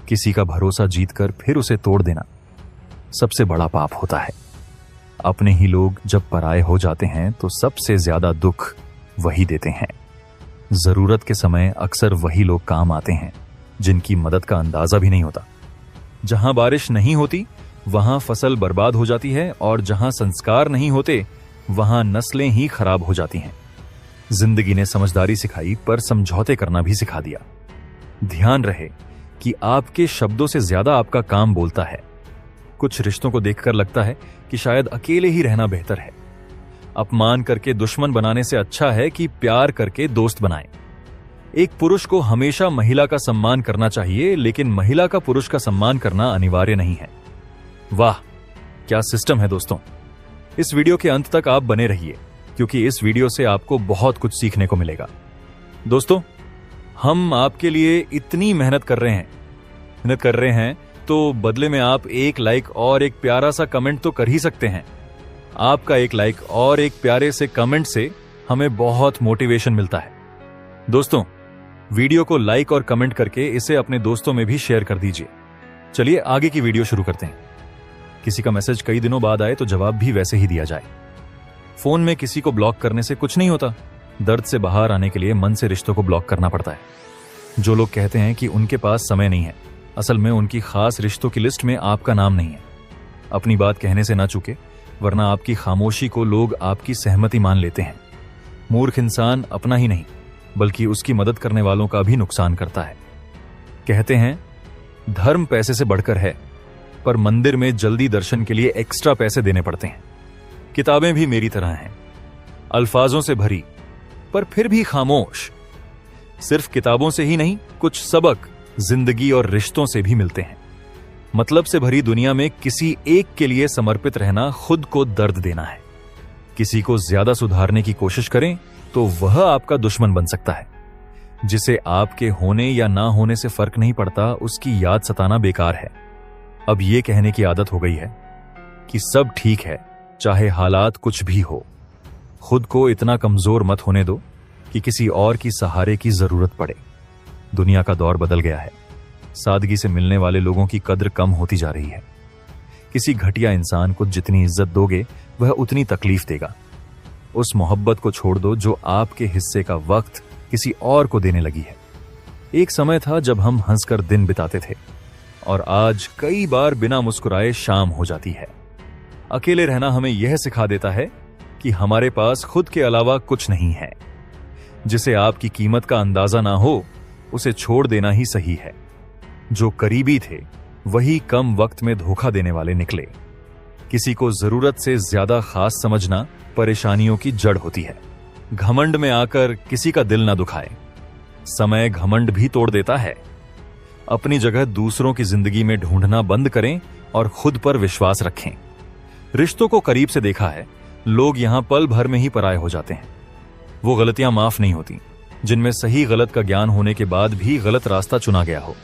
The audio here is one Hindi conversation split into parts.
किसी का भरोसा जीतकर फिर उसे तोड़ देना सबसे बड़ा पाप होता है। अपने ही लोग जब पराये हो जाते हैं तो सबसे ज्यादा दुख वही देते हैं। जरूरत के समय अक्सर वही लोग काम आते हैं जिनकी मदद का अंदाजा भी नहीं होता। जहां बारिश नहीं होती वहां फसल बर्बाद हो जाती है, और जहां संस्कार नहीं होते वहां नस्लें ही खराब हो जाती हैं। जिंदगी ने समझदारी सिखाई पर समझौते करना भी सिखा दिया। ध्यान रहे कि आपके शब्दों से ज्यादा आपका काम बोलता है। कुछ रिश्तों को देखकर लगता है कि शायद अकेले ही रहना बेहतर है। अपमान करके दुश्मन बनाने से अच्छा है कि प्यार करके दोस्त बनाएं। एक पुरुष को हमेशा महिला का सम्मान करना चाहिए, लेकिन महिला का पुरुष का सम्मान करना अनिवार्य नहीं है। वाह, क्या सिस्टम है दोस्तों। इस वीडियो के अंत तक आप बने रहिए, क्योंकि इस वीडियो से आपको बहुत कुछ सीखने को मिलेगा। दोस्तों, हम आपके लिए इतनी मेहनत कर रहे हैं तो बदले में आप एक लाइक और एक प्यारा सा कमेंट तो कर ही सकते हैं। आपका एक लाइक और एक प्यारे से कमेंट से हमें बहुत मोटिवेशन मिलता है। दोस्तों, वीडियो को लाइक और कमेंट करके इसे अपने दोस्तों में भी शेयर कर दीजिए। चलिए आगे की वीडियो शुरू करते हैं। किसी का मैसेज कई दिनों बाद आए तो जवाब भी वैसे ही दिया जाए। फोन में किसी को ब्लॉक करने से कुछ नहीं होता। दर्द से बाहर आने के लिए मन से रिश्तों को ब्लॉक करना पड़ता है। जो लोग कहते हैं कि उनके पास समय नहीं है, असल में उनकी खास रिश्तों की लिस्ट में आपका नाम नहीं है। अपनी बात कहने से ना चूके, वरना आपकी खामोशी को लोग आपकी सहमति मान लेते हैं। मूर्ख इंसान अपना ही नहीं बल्कि उसकी मदद करने वालों का भी नुकसान करता है। कहते हैं धर्म पैसे से बढ़कर है, पर मंदिर में जल्दी दर्शन के लिए एक्स्ट्रा पैसे देने पड़ते हैं। किताबें भी मेरी तरह हैं, अल्फाजों से भरी पर फिर भी खामोश। सिर्फ किताबों से ही नहीं, कुछ सबक जिंदगी और रिश्तों से भी मिलते हैं। मतलब से भरी दुनिया में किसी एक के लिए समर्पित रहना खुद को दर्द देना है। किसी को ज्यादा सुधारने की कोशिश करें तो वह आपका दुश्मन बन सकता है। जिसे आपके होने या ना होने से फर्क नहीं पड़ता, उसकी याद सताना बेकार है। अब यह कहने की आदत हो गई है कि सब ठीक है, चाहे हालात कुछ भी हो। खुद को इतना कमजोर मत होने दो कि किसी और की सहारे की जरूरत पड़े। दुनिया का दौर बदल गया है। सादगी से मिलने वाले लोगों की कद्र कम होती जा रही है। किसी घटिया इंसान को जितनी इज्जत दोगे वह उतनी तकलीफ देगा। उस मोहब्बत को छोड़ दो जो आपके हिस्से का वक्त किसी और को देने लगी है। एक समय था जब हम हंसकर दिन बिताते थे, और आज कई बार बिना मुस्कुराए शाम हो जाती है। अकेले रहना हमें यह सिखा देता है कि हमारे पास खुद के अलावा कुछ नहीं है। जिसे आपकी कीमत का अंदाजा ना हो, उसे छोड़ देना ही सही है। जो करीबी थे वही कम वक्त में धोखा देने वाले निकले। किसी को जरूरत से ज्यादा खास समझना परेशानियों की जड़ होती है। घमंड में आकर किसी का दिल ना दुखाए। समय घमंड भी तोड़ देता है। अपनी जगह दूसरों की जिंदगी में ढूंढना बंद करें और खुद पर विश्वास रखें। रिश्तों को करीब से देखा है, लोग यहां पल भर में ही पराये हो जाते हैं। वो गलतियां माफ नहीं होती जिनमें सही गलत का ज्ञान होने के बाद भी गलत रास्ता चुना गया हो।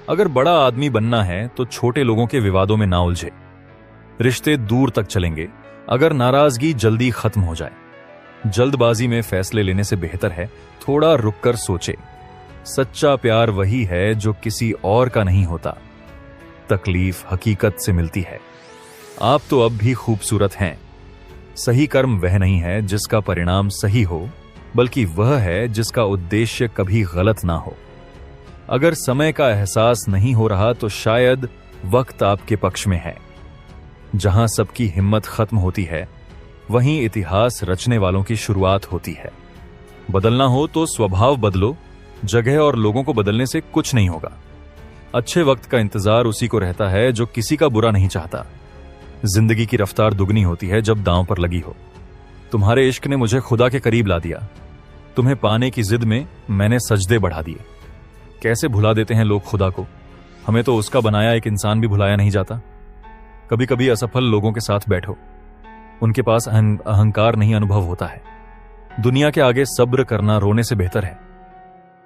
अगर बड़ा आदमी बनना है तो छोटे लोगों के विवादों में ना उलझे। रिश्ते दूर तक चलेंगे अगर नाराजगी जल्दी खत्म हो जाए। जल्दबाजी में फैसले लेने से बेहतर है थोड़ा रुककर सोचे। सच्चा प्यार वही है जो किसी और का नहीं होता। तकलीफ हकीकत से मिलती है। आप तो अब भी खूबसूरत हैं। सही कर्म वह नहीं है जिसका परिणाम सही हो, बल्कि वह है जिसका उद्देश्य कभी गलत ना हो। अगर समय का एहसास नहीं हो रहा तो शायद वक्त आपके पक्ष में है। जहां सबकी हिम्मत खत्म होती है, वहीं इतिहास रचने वालों की शुरुआत होती है। बदलना हो तो स्वभाव बदलो, जगह और लोगों को बदलने से कुछ नहीं होगा। अच्छे वक्त का इंतजार उसी को रहता है जो किसी का बुरा नहीं चाहता। जिंदगी की रफ्तार दुगनी होती है जब दांव पर लगी हो। तुम्हारे इश्क ने मुझे खुदा के करीब ला दिया। तुम्हें पाने की जिद में मैंने सजदे बढ़ा दिए। कैसे भुला देते हैं लोग खुदा को। हमें तो उसका बनाया एक इंसान भी भुलाया नहीं जाता। कभी कभी असफल लोगों के साथ बैठो, उनके पास अहंकार नहीं अनुभव होता है। दुनिया के आगे सब्र करना रोने से बेहतर है।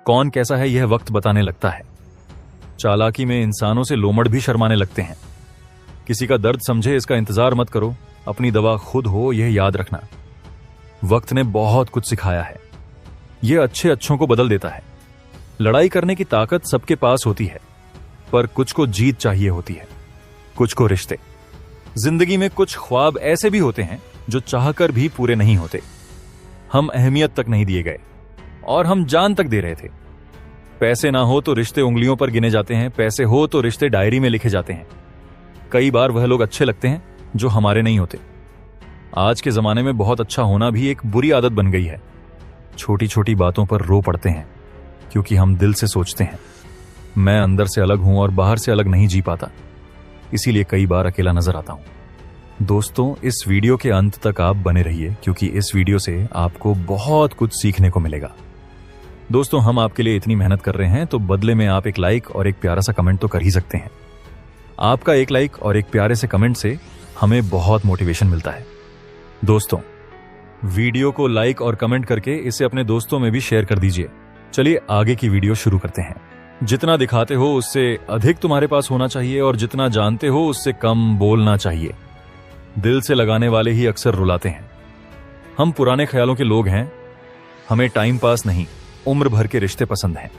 कौन कैसा है यह वक्त बताने लगता है। चालाकी में इंसानों से लोमड़ भी शर्माने लगते हैं। किसी का दर्द समझे इसका इंतजार मत करो। अपनी दवा खुद हो, यह याद रखना। वक्त ने बहुत कुछ सिखाया है। यह अच्छे अच्छों को बदल देता है। लड़ाई करने की ताकत सबके पास होती है, पर कुछ को जीत चाहिए होती है, कुछ को रिश्ते। जिंदगी में कुछ ख्वाब ऐसे भी होते हैं जो चाहकर भी पूरे नहीं होते। हम अहमियत तक नहीं दिए गए और हम जान तक दे रहे थे। पैसे ना हो तो रिश्ते उंगलियों पर गिने जाते हैं, पैसे हो तो रिश्ते डायरी में लिखे जाते हैं। कई बार वह लोग अच्छे लगते हैं जो हमारे नहीं होते। आज के जमाने में बहुत अच्छा होना भी एक बुरी आदत बन गई है। छोटी छोटी बातों पर रो पड़ते हैं क्योंकि हम दिल से सोचते हैं, मैं अंदर से अलग हूं और बाहर से अलग नहीं जी पाता, इसीलिए कई बार अकेला नजर आता हूं। दोस्तों, इस वीडियो के अंत तक आप बने रहिए क्योंकि इस वीडियो से आपको बहुत कुछ सीखने को मिलेगा। दोस्तों, हम आपके लिए इतनी मेहनत कर रहे हैं तो बदले में आप एक लाइक और एक प्यारा सा कमेंट तो कर ही सकते हैं। आपका एक लाइक और एक प्यारे से कमेंट से हमें बहुत मोटिवेशन मिलता है। दोस्तों, वीडियो को लाइक और कमेंट करके इसे अपने दोस्तों में भी शेयर कर दीजिए। चलिए आगे की वीडियो शुरू करते हैं। जितना दिखाते हो उससे अधिक तुम्हारे पास होना चाहिए और जितना जानते हो उससे कम बोलना चाहिए। दिल से लगाने वाले ही अक्सर रुलाते हैं। हम पुराने ख्यालों के लोग हैं। हमें टाइम पास नहीं, उम्र भर के रिश्ते पसंद हैं।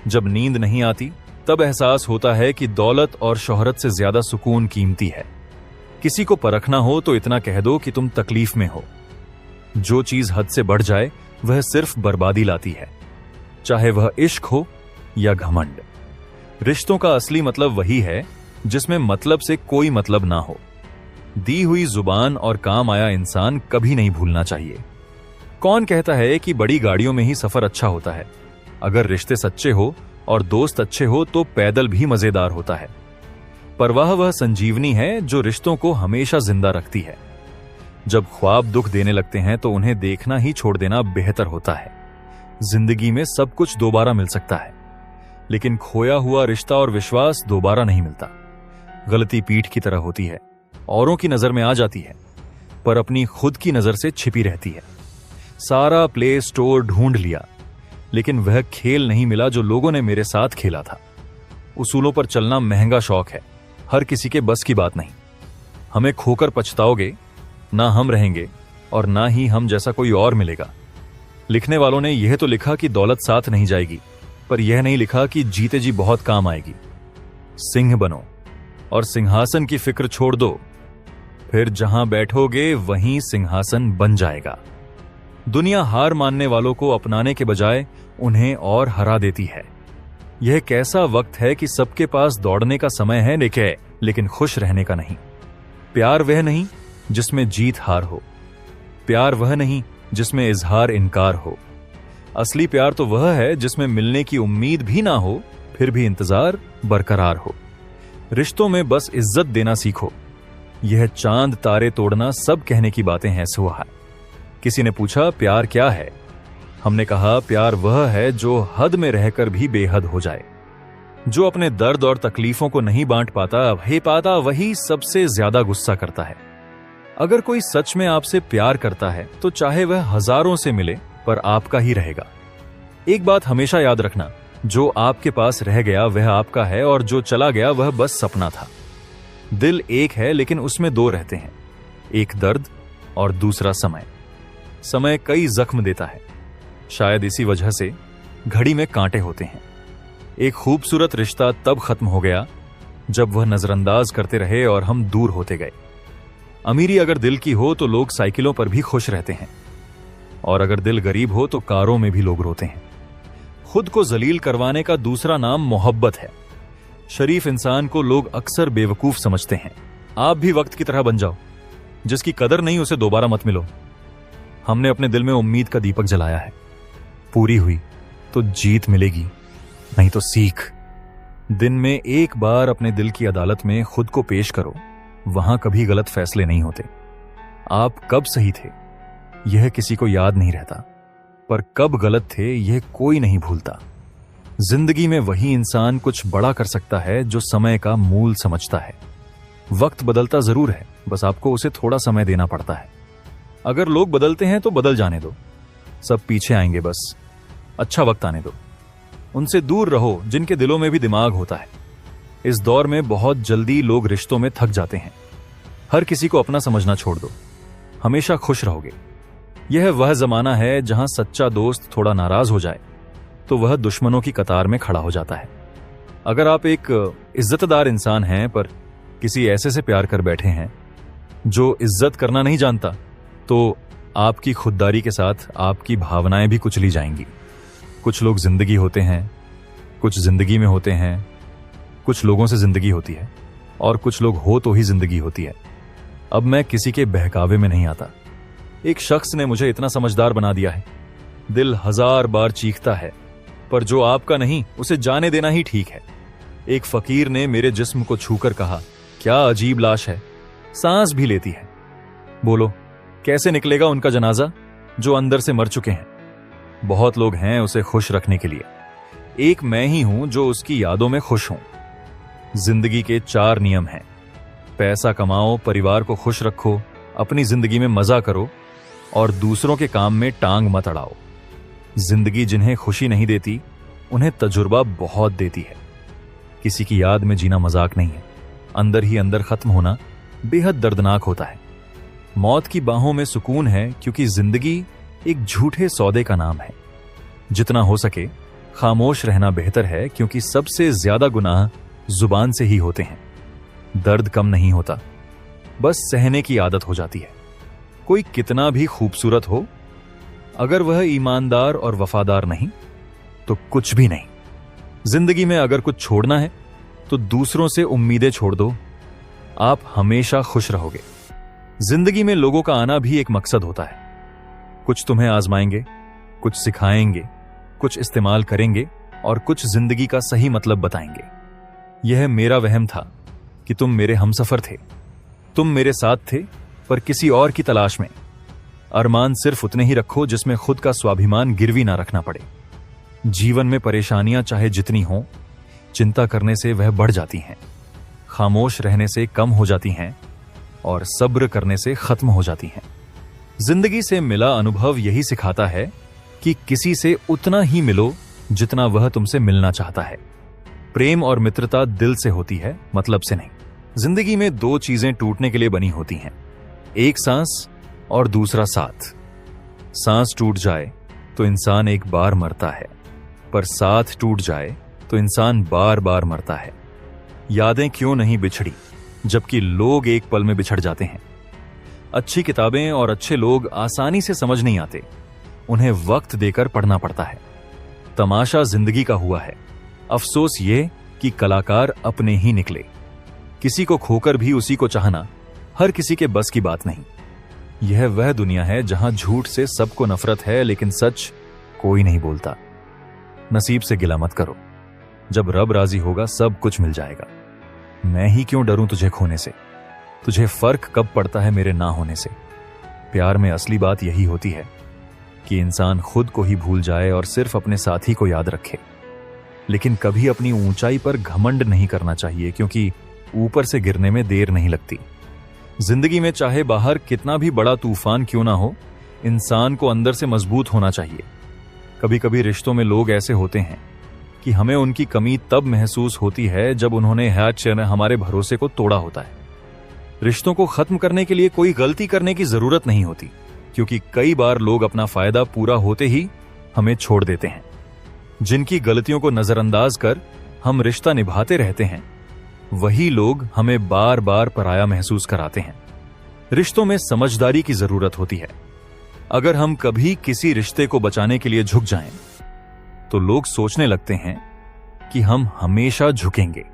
जब नींद नहीं आती तब एहसास होता है कि दौलत और शोहरत से ज्यादा सुकून कीमती है। किसी को परखना हो तो इतना कह दो कि तुम तकलीफ में हो। जो चीज हद से बढ़ जाए वह सिर्फ बर्बादी लाती है, चाहे वह इश्क हो या घमंड। रिश्तों का असली मतलब वही है जिसमें मतलब से कोई मतलब ना हो। दी हुई जुबान और काम आया इंसान कभी नहीं भूलना चाहिए। कौन कहता है कि बड़ी गाड़ियों में ही सफर अच्छा होता है? अगर रिश्ते सच्चे हो और दोस्त अच्छे हो तो पैदल भी मजेदार होता है। परवाह वह संजीवनी है जो रिश्तों को हमेशा जिंदा रखती है। जब ख्वाब दुख देने लगते हैं तो उन्हें देखना ही छोड़ देना बेहतर होता है। जिंदगी में सब कुछ दोबारा मिल सकता है, लेकिन खोया हुआ रिश्ता और विश्वास दोबारा नहीं मिलता। गलती पीठ की तरह होती है, औरों की नजर में आ जाती है पर अपनी खुद की नजर से छिपी रहती है। सारा प्ले स्टोर ढूंढ लिया लेकिन वह खेल नहीं मिला जो लोगों ने मेरे साथ खेला था। उसूलों पर चलना महंगा शौक है, हर किसी के बस की बात नहीं। हमें खोकर पछताओगे, ना हम रहेंगे और ना ही हम जैसा कोई और मिलेगा। लिखने वालों ने यह तो लिखा कि दौलत साथ नहीं जाएगी, पर यह नहीं लिखा कि जीते जी बहुत काम आएगी। सिंह बनो और सिंहासन की फिक्र छोड़ दो, फिर जहां बैठोगे वहीं सिंहासन बन जाएगा। दुनिया हार मानने वालों को अपनाने के बजाय उन्हें और हरा देती है। यह कैसा वक्त है कि सबके पास दौड़ने का समय है लेकिन खुश रहने का नहीं। प्यार वह नहीं जिसमें जीत हार हो, प्यार वह नहीं जिसमें इजहार इनकार हो। असली प्यार तो वह है जिसमें मिलने की उम्मीद भी ना हो फिर भी इंतजार बरकरार हो। रिश्तों में बस इज्जत देना सीखो। यह चांद तारे तोड़ना सब कहने की बातें हैं सुहा। किसी ने पूछा प्यार क्या है? हमने कहा प्यार वह है जो हद में रहकर भी बेहद हो जाए। जो अपने दर्द और तकलीफों को नहीं बांट पाता वही सबसे ज्यादा गुस्सा करता है। अगर कोई सच में आपसे प्यार करता है तो चाहे वह हजारों से मिले पर आपका ही रहेगा। एक बात हमेशा याद रखना, जो आपके पास रह गया वह आपका है और जो चला गया वह बस सपना था। दिल एक है लेकिन उसमें दो रहते हैं, एक दर्द और दूसरा समय। समय कई जख्म देता है, शायद इसी वजह से घड़ी में कांटे होते हैं। एक खूबसूरत रिश्ता तब खत्म हो गया जब वह नजरअंदाज करते रहे और हम दूर होते गए। अमीरी अगर दिल की हो तो लोग साइकिलों पर भी खुश रहते हैं, और अगर दिल गरीब हो तो कारों में भी लोग रोते हैं। खुद को जलील करवाने का दूसरा नाम मोहब्बत है। शरीफ इंसान को लोग अक्सर बेवकूफ समझते हैं। आप भी वक्त की तरह बन जाओ, जिसकी कदर नहीं उसे दोबारा मत मिलो। हमने अपने दिल में उम्मीद का दीपक जलाया है, पूरी हुई तो जीत मिलेगी, नहीं तो सीख। दिन में एक बार अपने दिल की अदालत में खुद को पेश करो, वहां कभी गलत फैसले नहीं होते। आप कब सही थे यह किसी को याद नहीं रहता, पर कब गलत थे यह कोई नहीं भूलता। जिंदगी में वही इंसान कुछ बड़ा कर सकता है जो समय का मूल समझता है। वक्त बदलता जरूर है, बस आपको उसे थोड़ा समय देना पड़ता है। अगर लोग बदलते हैं तो बदल जाने दो, सब पीछे आएंगे, बस अच्छा वक्त आने दो। उनसे दूर रहो जिनके दिलों में भी दिमाग होता है। इस दौर में बहुत जल्दी लोग रिश्तों में थक जाते हैं। हर किसी को अपना समझना छोड़ दो, हमेशा खुश रहोगे। यह वह जमाना है जहां सच्चा दोस्त थोड़ा नाराज हो जाए तो वह दुश्मनों की कतार में खड़ा हो जाता है। अगर आप एक इज्जतदार इंसान हैं पर किसी ऐसे से प्यार कर बैठे हैं जो इज्जत करना नहीं जानता, तो आपकी खुददारी के साथ आपकी भावनाएं भी कुचली जाएंगी। कुछ लोग जिंदगी होते हैं, कुछ जिंदगी में होते हैं, कुछ लोगों से जिंदगी होती है और कुछ लोग हो तो ही जिंदगी होती है। अब मैं किसी के बहकावे में नहीं आता। एक शख्स ने मुझे इतना समझदार बना दिया है, दिल 1000 बार चीखता है, पर जो आपका नहीं उसे जाने देना ही ठीक है। एक फकीर ने मेरे जिस्म को छूकर कहा, क्या अजीब लाश है, सांस भी लेती है। बोलो कैसे निकलेगा उनका जनाजा जो अंदर से मर चुके हैं। बहुत लोग हैं उसे खुश रखने के लिए, एक मैं ही हूं जो उसकी यादों में खुश हूं। जिंदगी के 4 नियम हैं। पैसा कमाओ, परिवार को खुश रखो, अपनी जिंदगी में मजा करो और दूसरों के काम में टांग मत अड़ाओ। जिंदगी जिन्हें खुशी नहीं देती उन्हें तजुर्बा बहुत देती है। किसी की याद में जीना मजाक नहीं है, अंदर ही अंदर खत्म होना बेहद दर्दनाक होता है। मौत की बाहों में सुकून है क्योंकि जिंदगी एक झूठे सौदे का नाम है। जितना हो सके खामोश रहना बेहतर है क्योंकि सबसे ज्यादा गुनाह जुबान से ही होते हैं। दर्द कम नहीं होता, बस सहने की आदत हो जाती है। कोई कितना भी खूबसूरत हो, अगर वह ईमानदार और वफादार नहीं तो कुछ भी नहीं। जिंदगी में अगर कुछ छोड़ना है तो दूसरों से उम्मीदें छोड़ दो, आप हमेशा खुश रहोगे। जिंदगी में लोगों का आना भी एक मकसद होता है। कुछ तुम्हें आजमाएंगे, कुछ सिखाएंगे, कुछ इस्तेमाल करेंगे और कुछ जिंदगी का सही मतलब बताएंगे। यह मेरा वहम था कि तुम मेरे हमसफर थे, तुम मेरे साथ थे पर किसी और की तलाश में। अरमान सिर्फ उतने ही रखो जिसमें खुद का स्वाभिमान गिरवी ना रखना पड़े। जीवन में परेशानियां चाहे जितनी हों, चिंता करने से वह बढ़ जाती हैं, खामोश रहने से कम हो जाती हैं और सब्र करने से खत्म हो जाती हैं। जिंदगी से मिला अनुभव यही सिखाता है कि किसी से उतना ही मिलो जितना वह तुमसे मिलना चाहता है। प्रेम और मित्रता दिल से होती है, मतलब से नहीं। जिंदगी में 2 चीजें टूटने के लिए बनी होती हैं, एक सांस और दूसरा साथ। सांस टूट जाए तो इंसान एक बार मरता है, पर साथ टूट जाए तो इंसान बार बार मरता है। यादें क्यों नहीं बिछड़ी जबकि लोग एक पल में बिछड़ जाते हैं। अच्छी किताबें और अच्छे लोग आसानी से समझ नहीं आते, उन्हें वक्त देकर पढ़ना पड़ता है। तमाशा जिंदगी का हुआ है, अफसोस ये कि कलाकार अपने ही निकले। किसी को खोकर भी उसी को चाहना हर किसी के बस की बात नहीं। यह वह दुनिया है जहां झूठ से सबको नफरत है लेकिन सच कोई नहीं बोलता। नसीब से गिला मत करो, जब रब राजी होगा सब कुछ मिल जाएगा। मैं ही क्यों डरूं तुझे खोने से, तुझे फर्क कब पड़ता है मेरे ना होने से। प्यार में असली बात यही होती है कि इंसान खुद को ही भूल जाए और सिर्फ अपने साथी को याद रखे। लेकिन कभी अपनी ऊंचाई पर घमंड नहीं करना चाहिए क्योंकि ऊपर से गिरने में देर नहीं लगती। जिंदगी में चाहे बाहर कितना भी बड़ा तूफान क्यों ना हो, इंसान को अंदर से मजबूत होना चाहिए। कभी कभी रिश्तों में लोग ऐसे होते हैं कि हमें उनकी कमी तब महसूस होती है जब उन्होंने हमारे भरोसे को तोड़ा होता है। रिश्तों को खत्म करने के लिए कोई गलती करने की जरूरत नहीं होती क्योंकि कई बार लोग अपना फायदा पूरा होते ही हमें छोड़ देते हैं। जिनकी गलतियों को नजरअंदाज कर हम रिश्ता निभाते रहते हैं, वही लोग हमें बार बार पराया महसूस कराते हैं। रिश्तों में समझदारी की जरूरत होती है। अगर हम कभी किसी रिश्ते को बचाने के लिए झुक जाएं, तो लोग सोचने लगते हैं कि हम हमेशा झुकेंगे।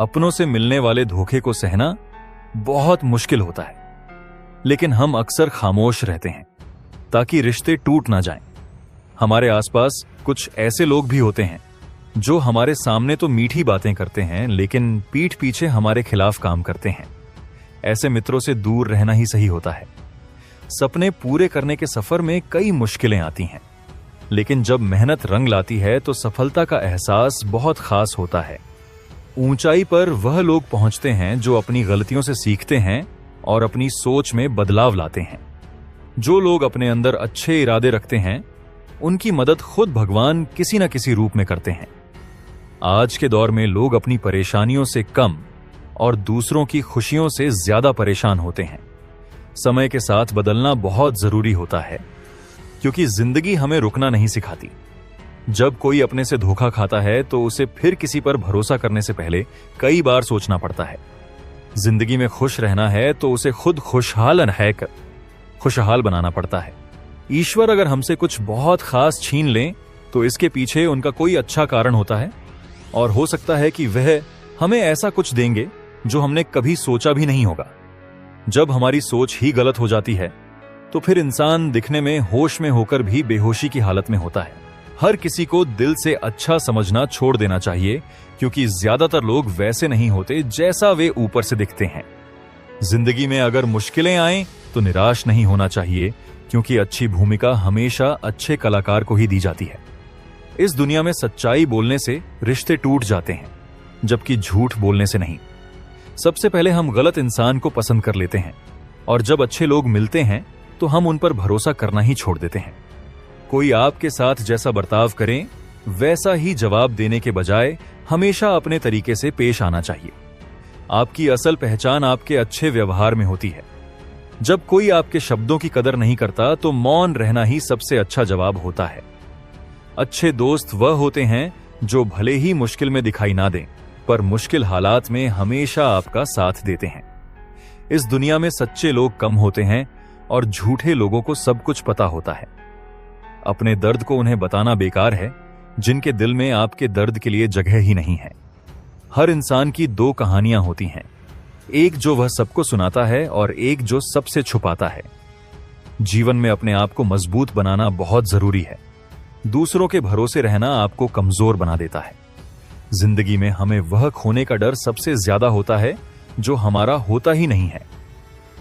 अपनों से मिलने वाले धोखे को सहना बहुत मुश्किल होता है, लेकिन हम अक्सर खामोश रहते हैं ताकि रिश्ते टूट ना जाएं। हमारे आसपास कुछ ऐसे लोग भी होते हैं जो हमारे सामने तो मीठी बातें करते हैं लेकिन पीठ पीछे हमारे खिलाफ काम करते हैं। ऐसे मित्रों से दूर रहना ही सही होता है। सपने पूरे करने के सफर में कई मुश्किलें आती हैं, लेकिन जब मेहनत रंग लाती है तो सफलता का एहसास बहुत खास होता है। ऊंचाई पर वह लोग पहुंचते हैं जो अपनी गलतियों से सीखते हैं और अपनी सोच में बदलाव लाते हैं। जो लोग अपने अंदर अच्छे इरादे रखते हैं, उनकी मदद खुद भगवान किसी न किसी रूप में करते हैं। आज के दौर में लोग अपनी परेशानियों से कम और दूसरों की खुशियों से ज्यादा परेशान होते हैं। समय के साथ बदलना बहुत जरूरी होता है क्योंकि जिंदगी हमें रुकना नहीं सिखाती। जब कोई अपने से धोखा खाता है तो उसे फिर किसी पर भरोसा करने से पहले कई बार सोचना पड़ता है। जिंदगी में खुश रहना है तो उसे खुद खुशहाल बनाना पड़ता है। ईश्वर अगर हमसे कुछ बहुत खास छीन लें तो इसके पीछे उनका कोई अच्छा कारण होता है, और हो सकता है कि वह हमें ऐसा कुछ देंगे जो हमने कभी सोचा भी नहीं होगा। जब हमारी सोच ही गलत हो जाती है तो फिर इंसान दिखने में होश में होकर भी बेहोशी की हालत में होता है। हर किसी को दिल से अच्छा समझना छोड़ देना चाहिए, क्योंकि ज्यादातर लोग वैसे नहीं होते जैसा वे ऊपर से दिखते हैं। जिंदगी में अगर मुश्किलें आएं तो निराश नहीं होना चाहिए, क्योंकि अच्छी भूमिका हमेशा अच्छे कलाकार को ही दी जाती है। इस दुनिया में सच्चाई बोलने से रिश्ते टूट जाते हैं, जबकि झूठ बोलने से नहीं। सबसे पहले हम गलत इंसान को पसंद कर लेते हैं, और जब अच्छे लोग मिलते हैं तो हम उन पर भरोसा करना ही छोड़ देते हैं। कोई आपके साथ जैसा बर्ताव करें वैसा ही जवाब देने के बजाय हमेशा अपने तरीके से पेश आना चाहिए। आपकी असल पहचान आपके अच्छे व्यवहार में होती है। जब कोई आपके शब्दों की कदर नहीं करता तो मौन रहना ही सबसे अच्छा जवाब होता है। अच्छे दोस्त वह होते हैं जो भले ही मुश्किल में दिखाई ना दें, पर मुश्किल हालात में हमेशा आपका साथ देते हैं। इस दुनिया में सच्चे लोग कम होते हैं और झूठे लोगों को सब कुछ पता होता है। अपने दर्द को उन्हें बताना बेकार है जिनके दिल में आपके दर्द के लिए जगह ही नहीं है। हर इंसान की दो कहानियां होती हैं, एक जो वह सबको सुनाता है और एक जो सबसे छुपाता है। जीवन में अपने आप को मजबूत बनाना बहुत जरूरी है। दूसरों के भरोसे रहना आपको कमजोर बना देता है। जिंदगी में हमें वह खोने का डर सबसे ज्यादा होता है जो हमारा होता ही नहीं है।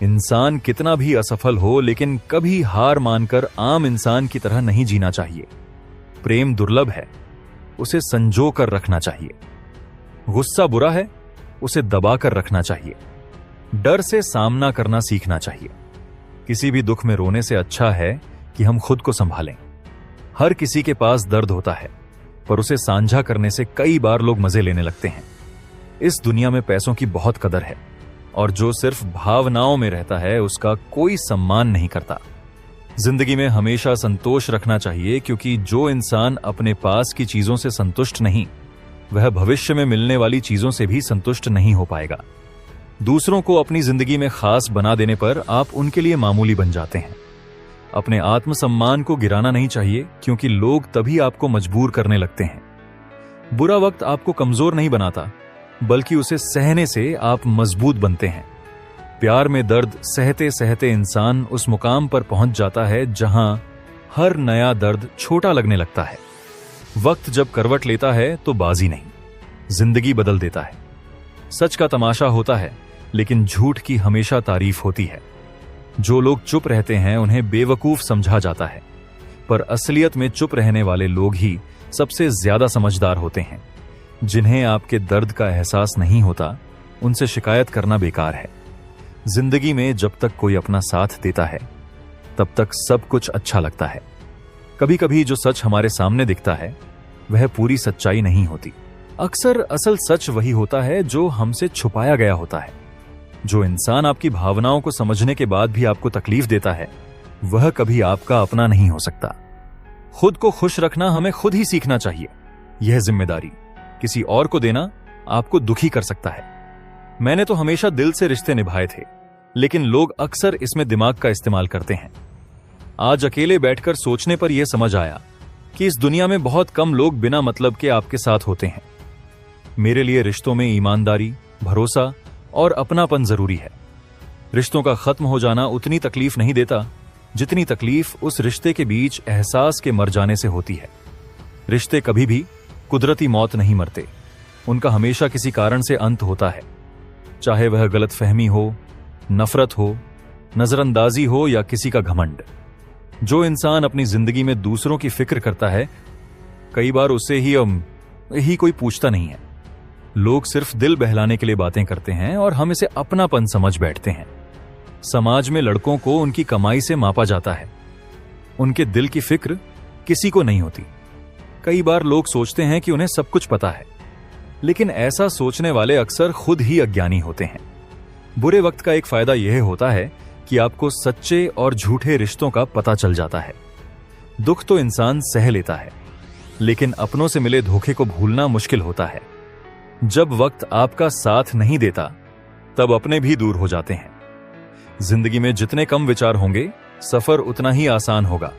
इंसान कितना भी असफल हो, लेकिन कभी हार मानकर आम इंसान की तरह नहीं जीना चाहिए। प्रेम दुर्लभ है, उसे संजो कर रखना चाहिए। गुस्सा बुरा है, उसे दबा कर रखना चाहिए। डर से सामना करना सीखना चाहिए। किसी भी दुख में रोने से अच्छा है कि हम खुद को संभालें। हर किसी के पास दर्द होता है, पर उसे साझा करने से कई बार लोग मजे लेने लगते हैं। इस दुनिया में पैसों की बहुत कदर है, और जो सिर्फ भावनाओं में रहता है उसका कोई सम्मान नहीं करता। जिंदगी में हमेशा संतोष रखना चाहिए, क्योंकि जो इंसान अपने पास की चीजों से संतुष्ट नहीं, वह भविष्य में मिलने वाली चीजों से भी संतुष्ट नहीं हो पाएगा। दूसरों को अपनी जिंदगी में खास बना देने पर आप उनके लिए मामूली बन जाते हैं। अपने आत्मसम्मान को गिराना नहीं चाहिए, क्योंकि लोग तभी आपको मजबूर करने लगते हैं। बुरा वक्त आपको कमजोर नहीं बनाता, बल्कि उसे सहने से आप मजबूत बनते हैं। प्यार में दर्द सहते सहते इंसान उस मुकाम पर पहुंच जाता है जहां हर नया दर्द छोटा लगने लगता है। वक्त जब करवट लेता है तो बाजी नहीं, जिंदगी बदल देता है। सच का तमाशा होता है, लेकिन झूठ की हमेशा तारीफ होती है। जो लोग चुप रहते हैं उन्हें बेवकूफ समझा जाता है, पर असलियत में चुप रहने वाले लोग ही सबसे ज्यादा समझदार होते हैं। जिन्हें आपके दर्द का एहसास नहीं होता, उनसे शिकायत करना बेकार है। जिंदगी में जब तक कोई अपना साथ देता है, तब तक सब कुछ अच्छा लगता है। कभी कभी जो सच हमारे सामने दिखता है वह पूरी सच्चाई नहीं होती। अक्सर असल सच वही होता है जो हमसे छुपाया गया होता है। जो इंसान आपकी भावनाओं को समझने के बाद भी आपको तकलीफ देता है, वह कभी आपका अपना नहीं हो सकता। खुद को खुश रखना हमें खुद ही सीखना चाहिए। यह जिम्मेदारी किसी और को देना आपको दुखी कर सकता है। मैंने तो हमेशा दिल से रिश्ते निभाए थे, लेकिन लोग अक्सर इसमें दिमाग का इस्तेमाल करते हैं। आज अकेले बैठकर सोचने पर यह समझ आया कि इस दुनिया में बहुत कम लोग बिना मतलब के आपके साथ होते हैं। मेरे लिए रिश्तों में ईमानदारी, भरोसा और अपनापन जरूरी है। रिश्तों का खत्म हो जाना उतनी तकलीफ नहीं देता जितनी तकलीफ उस रिश्ते के बीच एहसास के मर जाने से होती है। रिश्ते कभी भी कुदरती मौत नहीं मरते, उनका हमेशा किसी कारण से अंत होता है। चाहे वह गलतफहमी हो, नफरत हो, नजरअंदाजी हो या किसी का घमंड। जो इंसान अपनी जिंदगी में दूसरों की फिक्र करता है, कई बार उसे ही कोई पूछता नहीं है। लोग सिर्फ दिल बहलाने के लिए बातें करते हैं और हम इसे अपनापन समझ बैठते हैं। समाज में लड़कों को उनकी कमाई से मापा जाता है, उनके दिल की फिक्र किसी को नहीं होती। कई बार लोग सोचते हैं कि उन्हें सब कुछ पता है, लेकिन ऐसा सोचने वाले अक्सर खुद ही अज्ञानी होते हैं। बुरे वक्त का एक फायदा यह होता है कि आपको सच्चे और झूठे रिश्तों का पता चल जाता है। दुख तो इंसान सह लेता है, लेकिन अपनों से मिले धोखे को भूलना मुश्किल होता है। जब वक्त आपका साथ नहीं देता, तब अपने भी दूर हो जाते हैं। जिंदगी में जितने कम विचार होंगे, सफर उतना ही आसान होगा।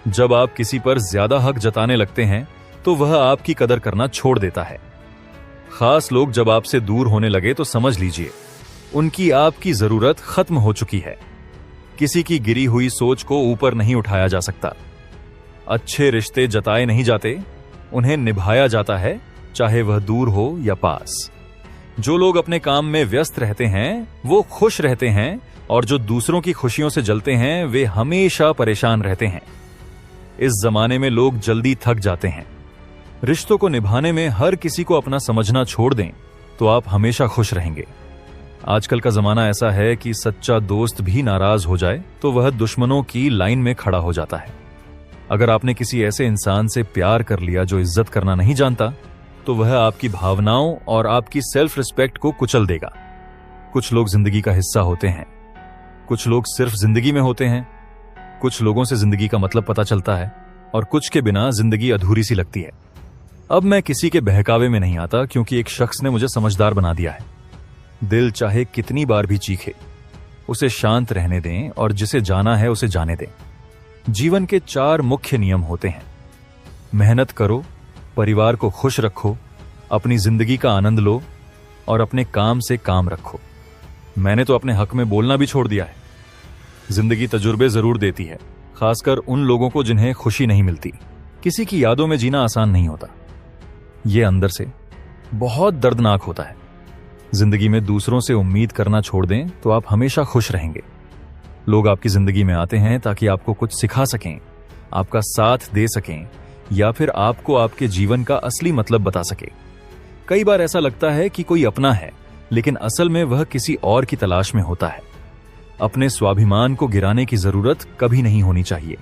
जब आप किसी पर ज्यादा हक जताने लगते हैं, तो वह आपकी कदर करना छोड़ देता है। खास लोग जब आपसे दूर होने लगे तो समझ लीजिए, उनकी आपकी जरूरत खत्म हो चुकी है। किसी की गिरी हुई सोच को ऊपर नहीं उठाया जा सकता। अच्छे रिश्ते जताए नहीं जाते, उन्हें निभाया जाता है, चाहे वह दूर हो या पास। जो लोग अपने काम में व्यस्त रहते हैं, वो खुश रहते हैं, और जो दूसरों की खुशियों से जलते हैं, वे हमेशा परेशान रहते हैं। इस जमाने में लोग जल्दी थक जाते हैं। रिश्तों को निभाने में हर किसी को अपना समझना छोड़ दें, तो आप हमेशा खुश रहेंगे। आजकल का जमाना ऐसा है कि सच्चा दोस्त भी नाराज हो जाए तो वह दुश्मनों की लाइन में खड़ा हो जाता है। अगर आपने किसी ऐसे इंसान से प्यार कर लिया जो इज्जत करना नहीं जानता, तो वह आपकी भावनाओं और आपकी सेल्फ रिस्पेक्ट को कुचल देगा। कुछ लोग जिंदगी का हिस्सा होते हैं, कुछ लोग सिर्फ जिंदगी में होते हैं। कुछ लोगों से जिंदगी का मतलब पता चलता है, और कुछ के बिना जिंदगी अधूरी सी लगती है। अब मैं किसी के बहकावे में नहीं आता, क्योंकि एक शख्स ने मुझे समझदार बना दिया है। दिल चाहे कितनी बार भी चीखे, उसे शांत रहने दें, और जिसे जाना है उसे जाने दें। जीवन के 4 मुख्य नियम होते हैं। मेहनत करो, परिवार को खुश रखो, अपनी जिंदगी का आनंद लो, और अपने काम से काम रखो। मैंने तो अपने हक में बोलना भी छोड़ दिया है। जिंदगी तजुर्बे जरूर देती है, खासकर उन लोगों को जिन्हें खुशी नहीं मिलती। किसी की यादों में जीना आसान नहीं होता, ये अंदर से बहुत दर्दनाक होता है। जिंदगी में दूसरों से उम्मीद करना छोड़ दें, तो आप हमेशा खुश रहेंगे। लोग आपकी जिंदगी में आते हैं ताकि आपको कुछ सिखा सकें, आपका साथ दे सकें, या फिर आपको आपके जीवन का असली मतलब बता सके। कई बार ऐसा लगता है कि कोई अपना है, लेकिन असल में वह किसी और की तलाश में होता है। अपने स्वाभिमान को गिराने की जरूरत कभी नहीं होनी चाहिए।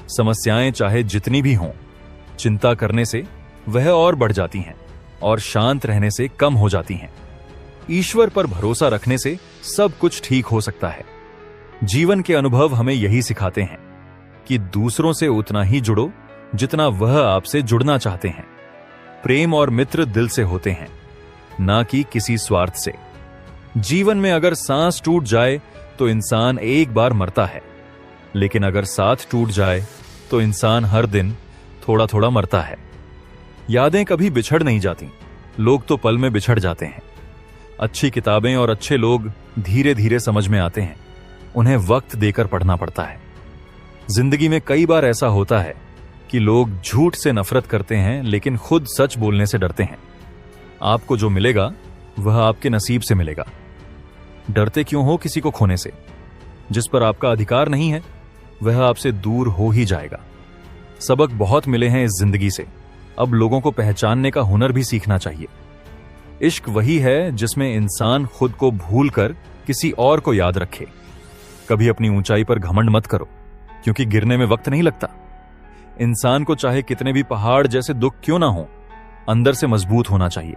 समस्याएं चाहे जितनी भी हों, चिंता करने से वह और बढ़ जाती हैं, और शांत रहने से कम हो जाती हैं। ईश्वर पर भरोसा रखने से सब कुछ ठीक हो सकता है। जीवन के अनुभव हमें यही सिखाते हैं कि दूसरों से उतना ही जुड़ो जितना वह आपसे जुड़ना चाहते हैं। प्रेम और मित्र दिल से होते हैं, ना कि किसी स्वार्थ से। जीवन में अगर सांस टूट जाए तो इंसान एक बार मरता है, लेकिन अगर साथ टूट जाए तो इंसान हर दिन थोड़ा थोड़ा मरता है। यादें कभी बिछड़ नहीं जाती, लोग तो पल में बिछड़ जाते हैं। अच्छी किताबें और अच्छे लोग धीरे धीरे समझ में आते हैं, उन्हें वक्त देकर पढ़ना पड़ता है। जिंदगी में कई बार ऐसा होता है कि लोग झूठ से नफरत करते हैं, लेकिन खुद सच बोलने से डरते हैं। आपको जो मिलेगा वह आपके नसीब से मिलेगा। डरते क्यों हो किसी को खोने से? जिस पर आपका अधिकार नहीं है, वह आपसे दूर हो ही जाएगा। सबक बहुत मिले हैं इस जिंदगी से, अब लोगों को पहचानने का हुनर भी सीखना चाहिए। इश्क वही है जिसमें इंसान खुद को भूलकर किसी और को याद रखे। कभी अपनी ऊंचाई पर घमंड मत करो, क्योंकि गिरने में वक्त नहीं लगता। इंसान को चाहे कितने भी पहाड़ जैसे दुख क्यों ना हो, अंदर से मजबूत होना चाहिए।